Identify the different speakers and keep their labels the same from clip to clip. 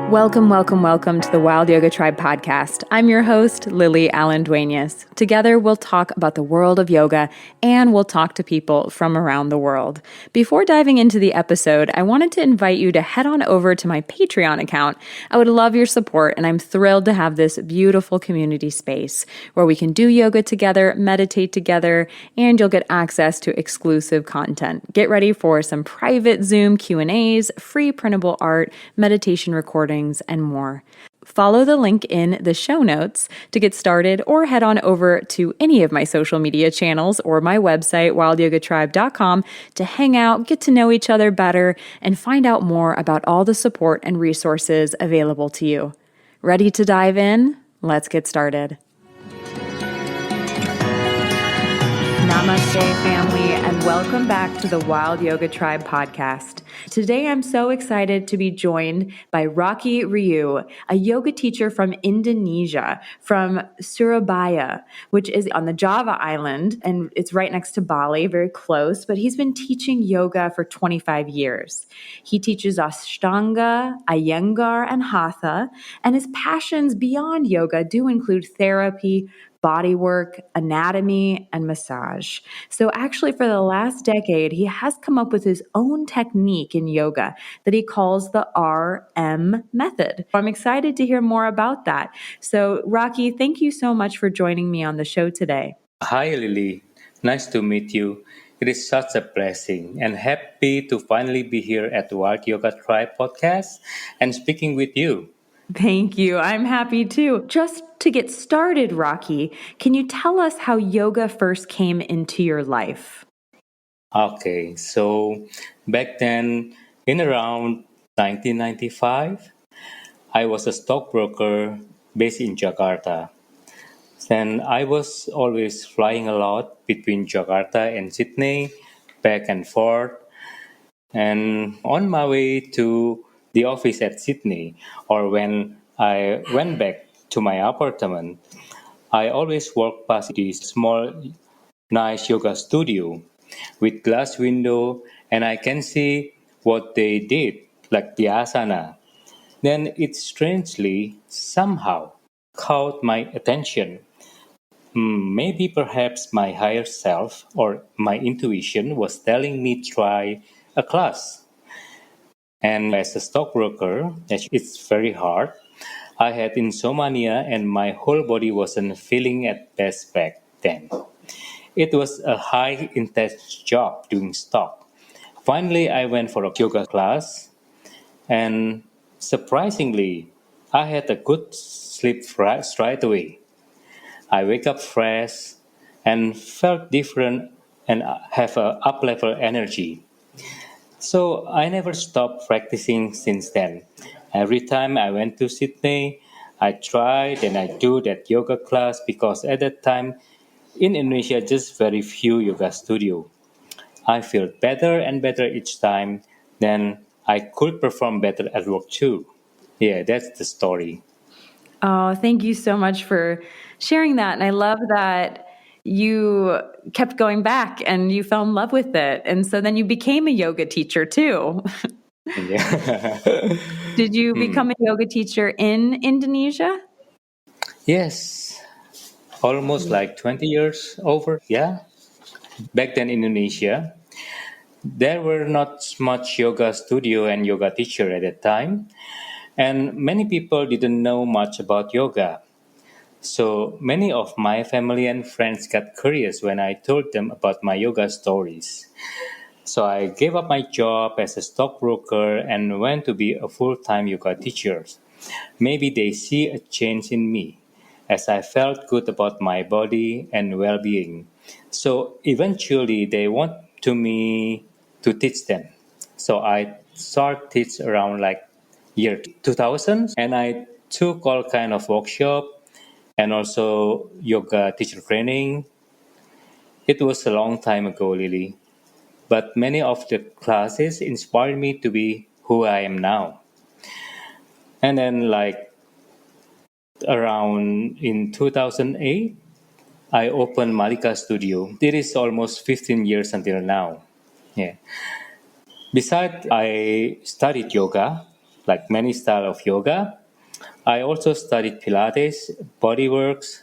Speaker 1: Welcome, welcome, welcome to the Wild Yoga Tribe podcast. I'm your host, Lily Allen Duenas. Together, we'll talk about the world of yoga and we'll talk to people from around the world. Before diving into the episode, I wanted to invite you to head on over to my Patreon account. I would love your support, and I'm thrilled to have this beautiful community space where we can do yoga together, meditate together, and you'll get access to exclusive content. Get ready for some private Zoom Q&As, free printable art, meditation recordings, and more. Follow the link in the show notes to get started, or head on over to any of my social media channels or my website, wildyogatribe.com, to hang out, get to know each other better, and find out more about all the support and resources available to you. Ready to dive in? Let's get started. Namaste, family, and welcome back to the Wild Yoga Tribe podcast. Today, I'm so excited to be joined by Rocky Ryu, a yoga teacher from Indonesia, from Surabaya, which is on the Java island, and it's right next to Bali, very close, but he's been teaching yoga for 25 years. He teaches Ashtanga, Iyengar, and Hatha, and his passions beyond yoga do include therapy, body work, anatomy, and massage. So actually, for the last decade, he has come up with his own technique in yoga that he calls the RM method. I'm excited to hear more about that. So Rocky, thank you so much for joining me on the show today.
Speaker 2: Hi, Lily. Nice to meet you. It is such a blessing and happy to finally be here at the Wild Yoga Tribe podcast and speaking with you.
Speaker 1: Thank you. I'm happy too. Just to get started, Rocky, can you tell us how yoga first came into your life?
Speaker 2: Okay, so back then, in around 1995, I was a stockbroker based in Jakarta. Then I was always flying a lot between Jakarta and Sydney, back and forth. And on my way to the office at Sydney, or when I went back to my apartment, I always walk past this small, nice yoga studio with glass window, and I can see what they did, like the asana. Then it strangely somehow caught my attention. Maybe perhaps my higher self or my intuition was telling me try a class. And as a stockbroker, it's very hard. I had insomnia and my whole body wasn't feeling at best back then. It was a high intense job doing stock. Finally, I went for a yoga class, and surprisingly, I had a good sleep straight away. I wake up fresh and felt different and have a up level energy. So I never stopped practicing since then. Every time I went to Sydney, I tried and I do that yoga class because at that time in Indonesia just very few yoga studio. I feel better and better each time. Then I could perform better at work too. Yeah, that's the story.
Speaker 1: Oh, thank you so much for sharing that. And I love that you kept going back and you fell in love with it. And so then you became a yoga teacher too.
Speaker 2: Yeah.
Speaker 1: Did you become a yoga teacher in Indonesia?
Speaker 2: Yes, almost like 20 years over. Yeah. Back then in Indonesia, there were not much yoga studio and yoga teacher at that time, and many people didn't know much about yoga. So many of my family and friends got curious when I told them about my yoga stories. So I gave up my job as a stockbroker and went to be a full-time yoga teacher. Maybe they see a change in me as I felt good about my body and well-being. So eventually they want to me to teach them. So I started teach around like year 2000, and I took all kind of workshop and also yoga teacher training. It was a long time ago, Lily, but many of the classes inspired me to be who I am now. And then like around in 2008, I opened Malika Studio. It is almost 15 years until now. Yeah. Besides, I studied yoga, like many style of yoga. I also studied Pilates, bodyworks,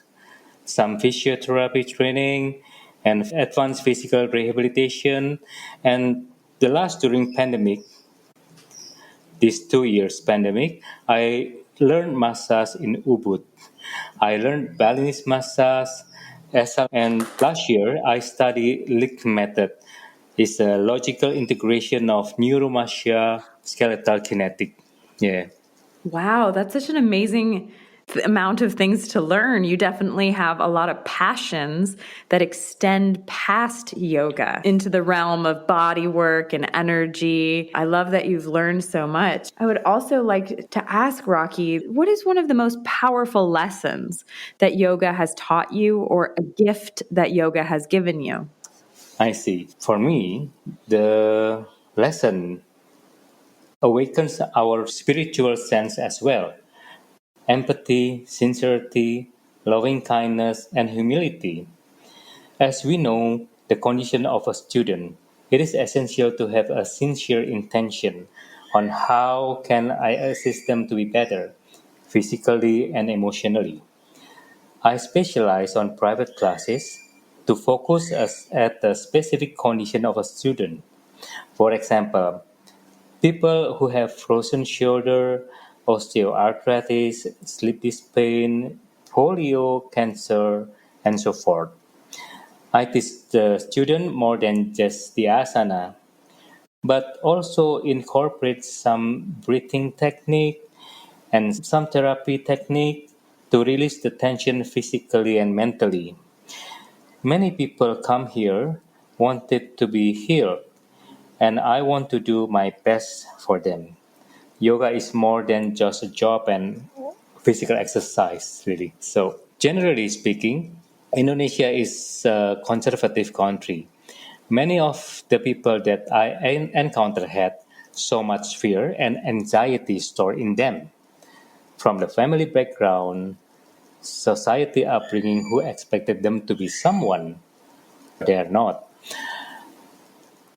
Speaker 2: some physiotherapy training, and advanced physical rehabilitation. And the last during pandemic, this 2 years pandemic, I learned massage in Ubud. I learned Balinese massage, and last year I studied Lick method. It's a logical integration of neuromastia, skeletal kinetic. Yeah.
Speaker 1: Wow, that's such an amazing amount of things to learn. You definitely have a lot of passions that extend past yoga into the realm of body work and energy. I love that you've learned so much. I would also like to ask Rocky, what is one of the most powerful lessons that yoga has taught you or a gift that yoga has given you?
Speaker 2: I see. For me, the lesson awakens our spiritual sense as well. Empathy, sincerity, loving kindness, and humility. As we know the condition of a student, it is essential to have a sincere intention on how can I assist them to be better, physically and emotionally. I specialize on private classes to focus us at the specific condition of a student. For example, people who have frozen shoulder, osteoarthritis, sleep disc pain, polio, cancer, and so forth. I teach the student more than just the asana, but also incorporate some breathing technique and some therapy technique to release the tension physically and mentally. Many people come here wanted to be healed, and I want to do my best for them. Yoga is more than just a job and physical exercise, really. So, generally speaking, Indonesia is a conservative country. Many of the people that I encountered had so much fear and anxiety stored in them from the family background, society upbringing who expected them to be someone they are not.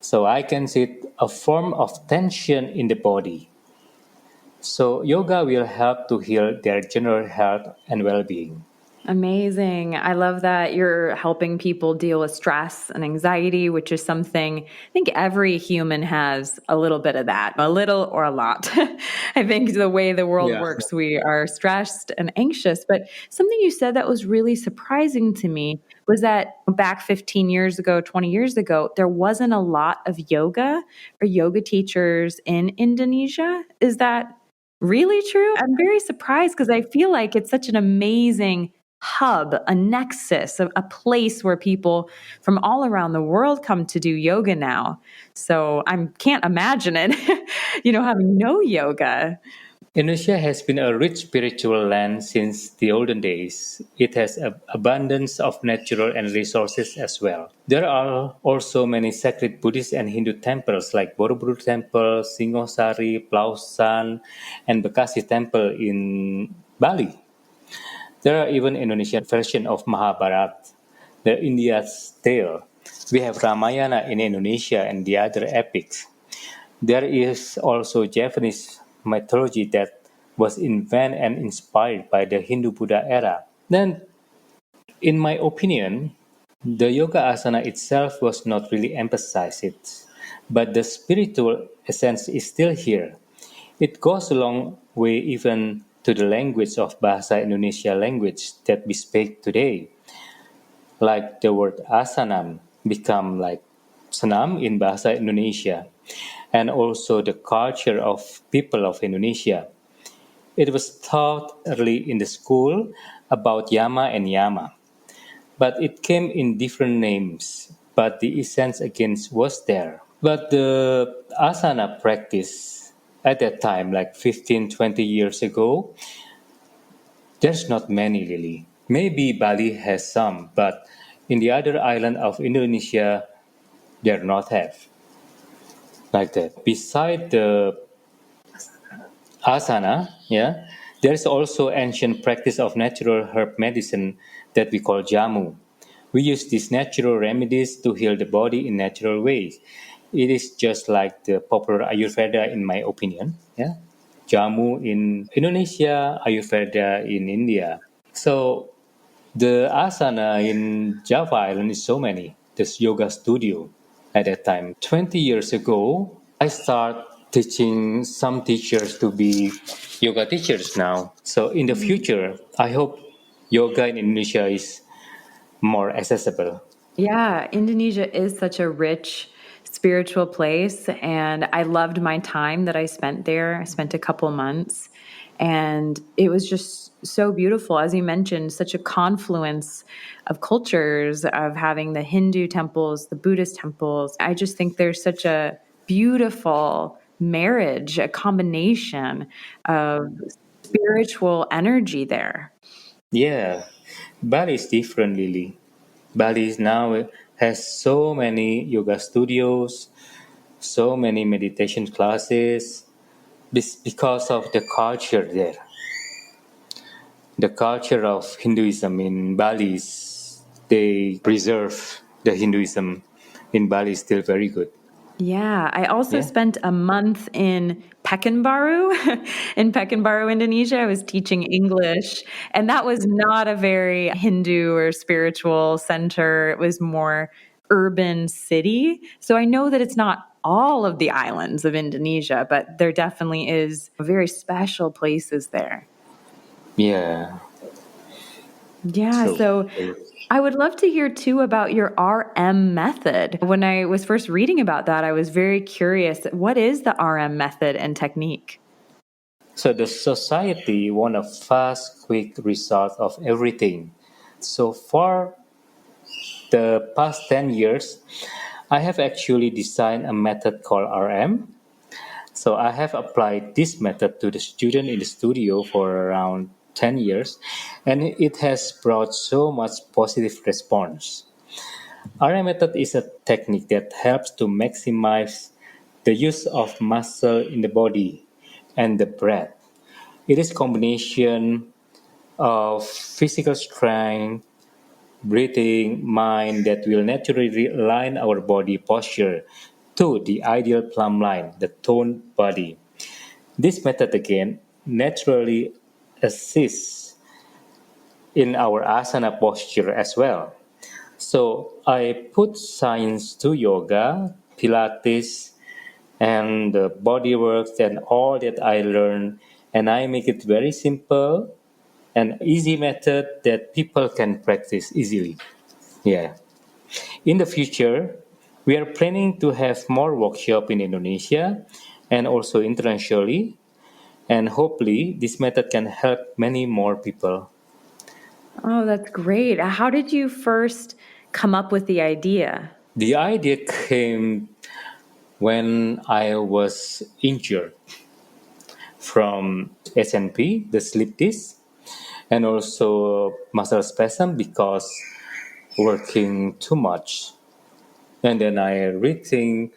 Speaker 2: So I can see a form of tension in the body. So yoga will help to heal their general health and well-being.
Speaker 1: Amazing. I love that you're helping people deal with stress and anxiety, which is something I think every human has a little bit of that, a little or a lot. I think the way the world
Speaker 2: Yeah.
Speaker 1: works, we are stressed and anxious. But something you said that was really surprising to me was that back 15 years ago, 20 years ago, there wasn't a lot of yoga or yoga teachers in Indonesia. Is that really true? I'm very surprised because I feel like it's such an amazing hub, a nexus, a place where people from all around the world come to do yoga now. So I can't imagine it, having no yoga.
Speaker 2: Indonesia has been a rich spiritual land since the olden days. It has an abundance of natural and resources as well. There are also many sacred Buddhist and Hindu temples like Borobudur Temple, Singosari, Plausan, and Bekasi Temple in Bali. There are even Indonesian version of Mahabharata, the India's tale. We have Ramayana in Indonesia and the other epics. There is also Japanese mythology that was invented and inspired by the Hindu Buddha era. Then, in my opinion, the yoga asana itself was not really emphasized, but the spiritual essence is still here. It goes a long way even to the language of Bahasa Indonesia language that we speak today. Like the word asanam become like senam in Bahasa Indonesia, and also the culture of people of Indonesia. It was taught early in the school about yama and yama, but it came in different names, but the essence again was there. But the asana practice at that time, like 15, 20 years ago, there's not many really. Maybe Bali has some, but in the other island of Indonesia, they're not have like that. Beside the asana, yeah, there's also ancient practice of natural herb medicine that we call jamu. We use these natural remedies to heal the body in natural ways. It is just like the popular Ayurveda, in my opinion. Yeah, Jamu in Indonesia, Ayurveda in India. So the asana in Java Island is so many. This yoga studio at that time. 20 years ago, I start teaching some teachers to be yoga teachers now. So in the future, I hope yoga in Indonesia is more accessible.
Speaker 1: Yeah, Indonesia is such a rich spiritual place. And I loved my time that I spent there. I spent a couple months. And it was just so beautiful. As you mentioned, such a confluence of cultures, of having the Hindu temples, the Buddhist temples. I just think there's such a beautiful marriage, a combination of spiritual energy there.
Speaker 2: Yeah, Bali is different, Lily. Bali is now has so many yoga studios, so many meditation classes. This because of the culture there. The culture of Hinduism in Bali is they preserve the Hinduism in Bali is still very good.
Speaker 1: Yeah, I also
Speaker 2: Yeah.
Speaker 1: spent a month in Pekanbaru, in Pekanbaru, Indonesia. I was teaching English, and that was not a very Hindu or spiritual center. It was more urban city. So I know that it's not all of the islands of Indonesia, but there definitely is very special places there.
Speaker 2: Yeah.
Speaker 1: Yeah,
Speaker 2: True.
Speaker 1: so I would love to hear too about your RM method. When I was first reading about that, I was very curious. What is the RM method and technique?
Speaker 2: So the society want a fast, quick result of everything. So for the past 10 years, I have actually designed a method called RM. So I have applied this method to the student in the studio for around 10 years, and it has brought so much positive response. RM method is a technique that helps to maximize the use of muscle in the body and the breath. It is combination of physical strength, breathing, mind that will naturally align our body posture to the ideal plumb line, the toned body. This method again naturally assists in our asana posture as well. So I put science to yoga, Pilates, and the body works and all that I learned, and I make it very simple and easy method that people can practice easily. Yeah. In the future, we are planning to have more workshop in Indonesia and also internationally, and hopefully this method can help many more people.
Speaker 1: Oh, that's great. How did you first come up with the idea?
Speaker 2: The idea came when I was injured from SNP, the slip disc, and also muscle spasm because working too much. And then I rethink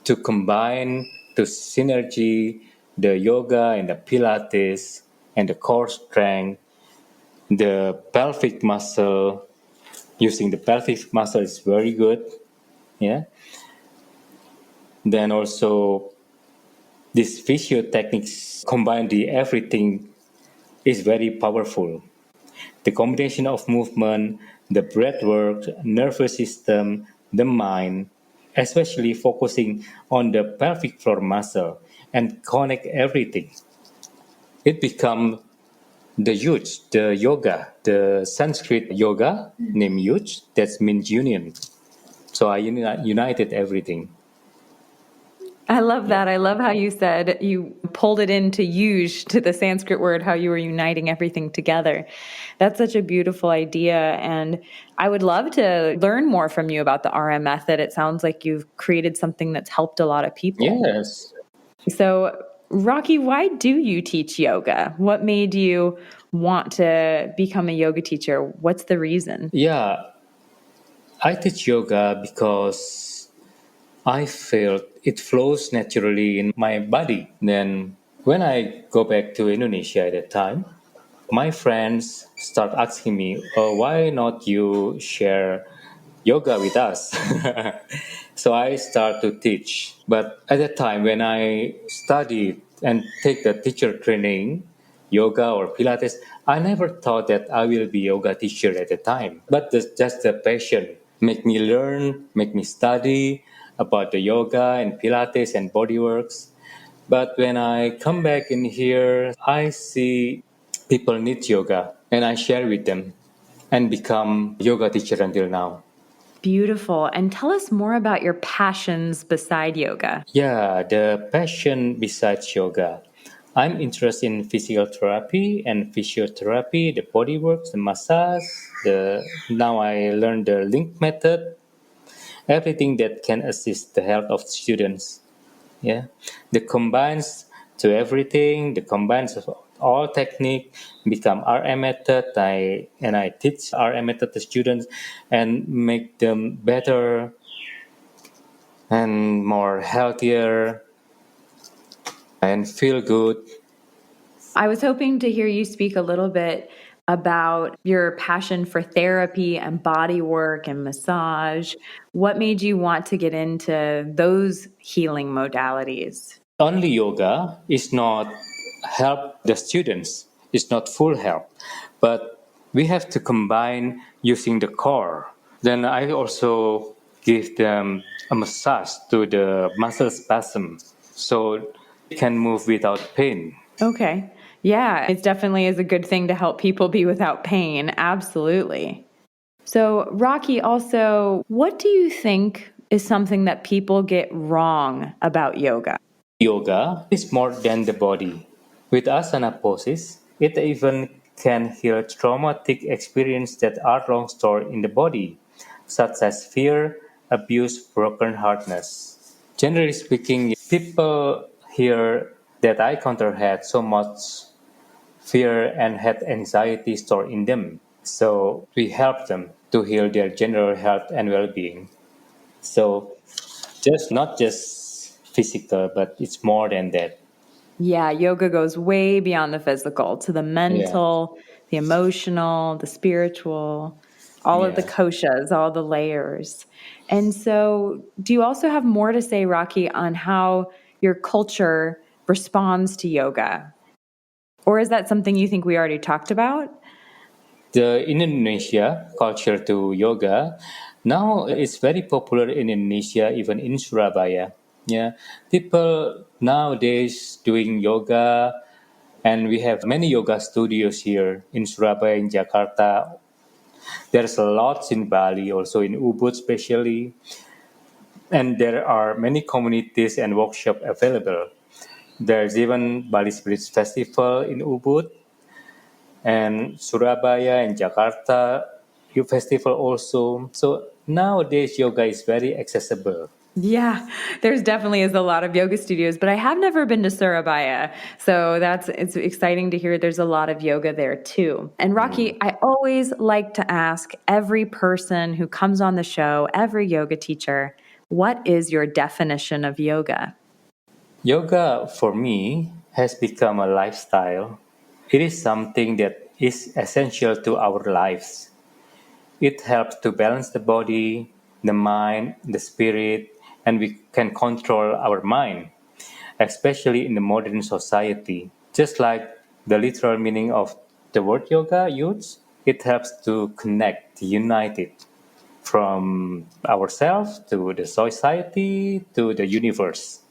Speaker 2: to combine to synergy the yoga and the Pilates and the core strength, the pelvic muscle. Using the pelvic muscle is very good. Yeah. Then also these physio techniques combine the everything is very powerful. The combination of movement, the breath work, nervous system, the mind, especially focusing on the pelvic floor muscle and connect everything. It become the yuj, the yoga, the Sanskrit yoga named yuj, that means union. So I united everything.
Speaker 1: I love
Speaker 2: Yeah.
Speaker 1: that. I love how you said you pulled it into use to the Sanskrit word, how you were uniting everything together. That's such a beautiful idea. And I would love to learn more from you about the RM method. It sounds like you've created something that's helped a lot of people.
Speaker 2: Yes.
Speaker 1: So, Rocky, why do you teach yoga? What made you want to become a yoga teacher? What's the reason?
Speaker 2: Yeah, I teach yoga because I felt it flows naturally in my body. Then when I go back to Indonesia at that time, my friends start asking me, oh, why not you share yoga with us? So I start to teach. But at that time, when I studied and take the teacher training, yoga or Pilates, I never thought that I will be yoga teacher at the time. But just the passion make me learn, make me study about the yoga and Pilates and bodyworks. But when I come back in here, I see people need yoga and I share with them and become yoga teacher until now.
Speaker 1: Beautiful. And tell us more about your passions beside yoga.
Speaker 2: Yeah, the passion besides yoga. I'm interested in physical therapy and physiotherapy, the body works, the massage, the now I learned the link method, everything that can assist the health of students. Yeah. The combines to everything, the combines of all technique become RM method. I teach RM method to students and make them better and more healthier and feel good.
Speaker 1: I was hoping to hear you speak a little bit about your passion for therapy and body work and massage. What made you want to get into those healing modalities?
Speaker 2: Only yoga is not help the students. It's not full help, but we have to combine using the core. Then I also give them a massage to the muscle spasm, so they can move without pain.
Speaker 1: Okay. Yeah, it definitely is a good thing to help people be without pain. Absolutely. So, Rocky, also, what do you think is something that people get wrong about yoga?
Speaker 2: Yoga is more than the body. With asana poses, it even can heal traumatic experiences that are long stored in the body, such as fear, abuse, broken heartedness. Generally speaking, people here that I encounter had so much fear and had anxiety stored in them. So we help them to heal their general health and well-being. So just not just physical, but it's more than that.
Speaker 1: Yeah, yoga goes way beyond the physical to the
Speaker 2: Yeah,
Speaker 1: mental, the emotional, the spiritual, all of the
Speaker 2: yeah.
Speaker 1: koshas, all the layers. And so, do you also have more to say, Rocky, on how your culture responds to yoga? Or is that something you think we already talked about?
Speaker 2: The Indonesia culture to yoga now it's very popular in Indonesia, even in Surabaya. Yeah, people nowadays doing yoga, and we have many yoga studios here in Surabaya, in Jakarta. There's a lot in Bali, also in Ubud, especially, and there are many communities and workshops available. There's even Bali Spirit Festival in Ubud, and Surabaya and Jakarta youth festival also. So nowadays yoga is very accessible.
Speaker 1: Yeah, there's definitely is a lot of yoga studios, but I have never been to Surabaya. So it's exciting to hear there's a lot of yoga there too. And Rocky, I always like to ask every person who comes on the show, every yoga teacher, what is your definition of yoga?
Speaker 2: Yoga for me has become a lifestyle. It is something that is essential to our lives. It helps to balance the body, the mind, the spirit, and we can control our mind, especially in the modern society. Just like the literal meaning of the word yoga use, it helps to connect, unite it from ourselves to the society to the universe.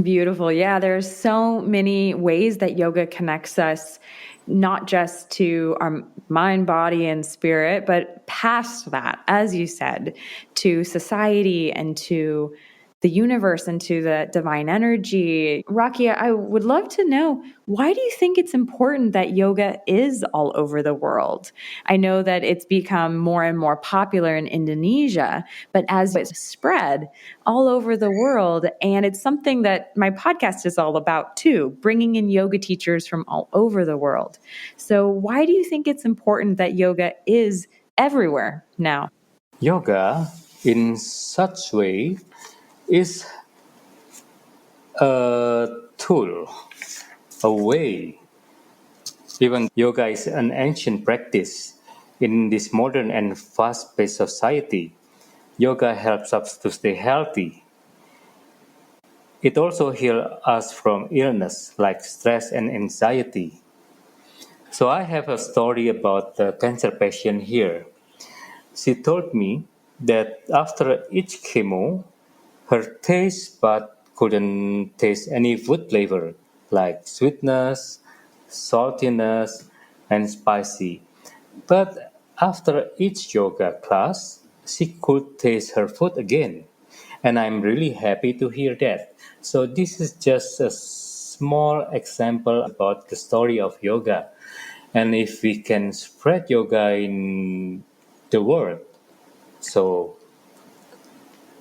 Speaker 1: Beautiful. Yeah, there's so many ways that yoga connects us, not just to our mind, body, and spirit, but past that, as you said, to society and to the universe and to the divine energy. Rocky, I would love to know, why do you think it's important that yoga is all over the world? I know that it's become more and more popular in Indonesia, but as it's spread all over the world, and it's something that my podcast is all about too, bringing in yoga teachers from all over the world. So, why do you think it's important that yoga is everywhere now?
Speaker 2: Yoga, in such way, is a tool, a way. Even yoga is an ancient practice in this modern and fast-paced society. Yoga helps us to stay healthy. It also heals us from illness like stress and anxiety. So I have a story about the cancer patient here. She told me that after each chemo, her taste bud couldn't taste any food flavor like sweetness, saltiness, and spicy. But after each yoga class, she could taste her food again. And I'm really happy to hear that. So, this is just a small example about the story of yoga. And if we can spread yoga in the world, so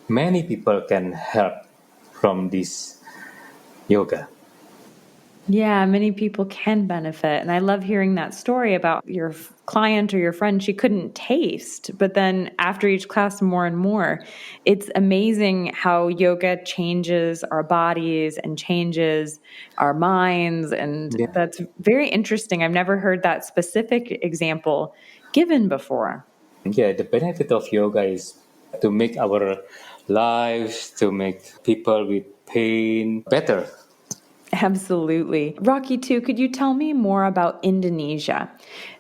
Speaker 2: many people can help from this yoga.
Speaker 1: Yeah, many people can benefit. And I love hearing that story about your client or your friend. She couldn't taste, but then after each class, more and more. It's amazing how yoga changes our bodies and changes our minds. And
Speaker 2: Yeah.
Speaker 1: that's very interesting. I've never heard that specific example given before.
Speaker 2: Yeah, the benefit of yoga is to make our lives, to make people with pain better.
Speaker 1: Absolutely. Rocky, too, could you tell me more about Indonesia?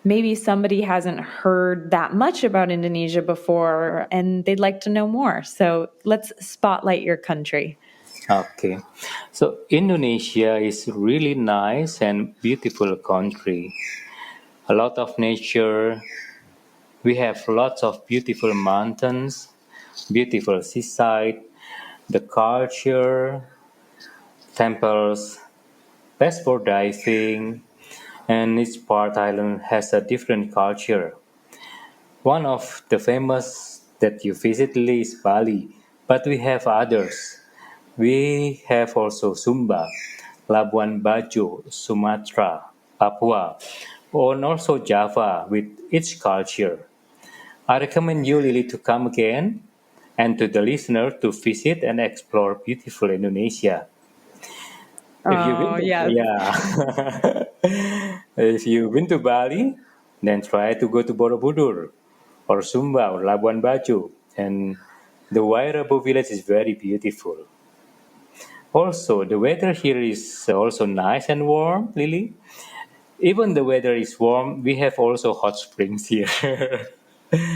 Speaker 1: Maybe somebody hasn't heard that much about Indonesia before and they'd like to know more. So let's spotlight your country.
Speaker 2: Okay. So Indonesia is really nice and beautiful country. A lot of nature. We have lots of beautiful mountains, beautiful seaside, the culture, temples, best for diving, and each part island has a different culture. One of the famous that you visit is Bali, but we have others. We have also Sumba, Labuan Bajo, Sumatra, Papua, and also Java with its culture. I recommend you, Lily, to come again and to the listener to visit and explore beautiful Indonesia. If you've been
Speaker 1: Oh,
Speaker 2: to,
Speaker 1: yes.
Speaker 2: yeah, if you've been to Bali, then try to go to Borobudur or Sumba or Labuan Bajo. And the Wairabo village is very beautiful. Also, the weather here is also nice and warm, Lily. Even the weather is warm, we have also hot springs here.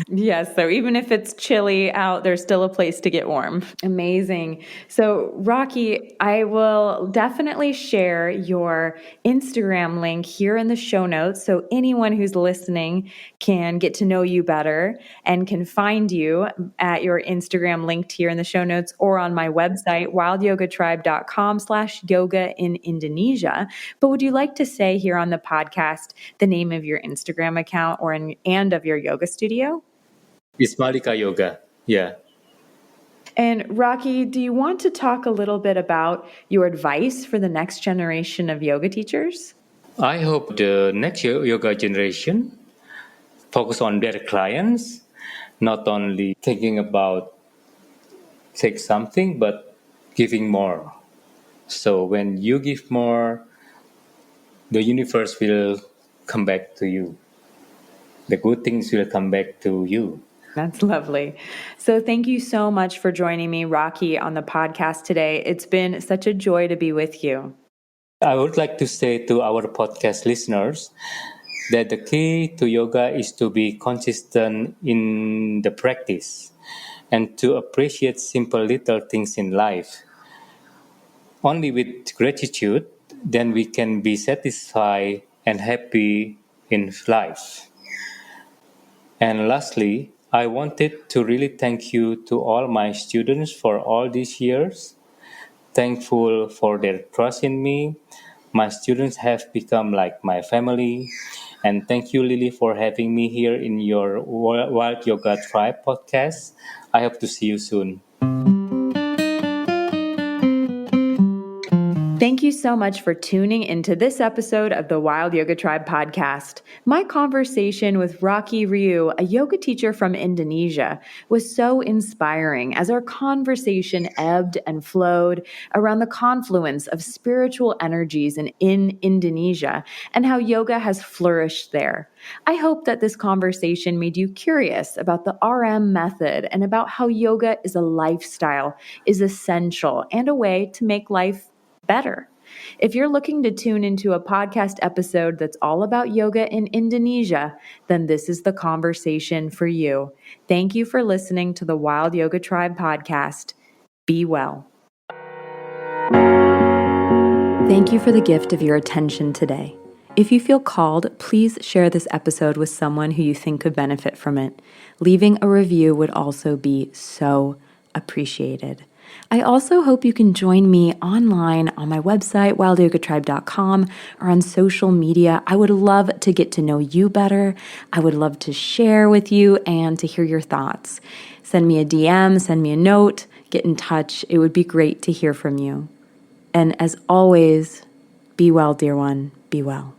Speaker 1: Yes, so even if it's chilly out, there's still a place to get warm. Amazing. So, Rocky, I will definitely share your Instagram link here in the show notes so anyone who's listening can get to know you better and can find you at your Instagram linked here in the show notes or on my website, wildyogatribe.com/yoga in Indonesia. But would you like to say here on the podcast the name of your Instagram account and of your yoga studio?
Speaker 2: It's Malika Yoga. Yeah.
Speaker 1: And Rocky, do you want to talk a little bit about your advice for the next generation of yoga teachers?
Speaker 2: I hope the next yoga generation focus on their clients, not only thinking about take something, but giving more. So when you give more, the universe will come back to you. The good things will come back to you.
Speaker 1: That's lovely. So, thank you so much for joining me, Rocky, on the podcast today. It's been such a joy to be with you.
Speaker 2: I would like to say to our podcast listeners that the key to yoga is to be consistent in the practice and to appreciate simple little things in life. Only with gratitude, then we can be satisfied and happy in life. And lastly, I wanted to really thank you to all my students for all these years. Thankful for their trust in me. My students have become like my family. And thank you, Lily, for having me here in your Wild Yoga Tribe podcast. I hope to see you soon.
Speaker 1: Thank you so much for tuning into this episode of the Wild Yoga Tribe podcast. My conversation with Rocky Ryu, a yoga teacher from Indonesia, was so inspiring as our conversation ebbed and flowed around the confluence of spiritual energies in Indonesia and how yoga has flourished there. I hope that this conversation made you curious about the RM method and about how yoga is a lifestyle, is essential, and a way to make life better. If you're looking to tune into a podcast episode that's all about yoga in Indonesia, then this is the conversation for you. Thank you for listening to the Wild Yoga Tribe podcast. Be well. Thank you for the gift of your attention today. If you feel called, please share this episode with someone who you think could benefit from it. Leaving a review would also be so appreciated. I also hope you can join me online on my website, wildyogatribe.com, or on social media. I would love to get to know you better. I would love to share with you and to hear your thoughts. Send me a DM, send me a note, get in touch. It would be great to hear from you. And as always, be well, dear one, be well.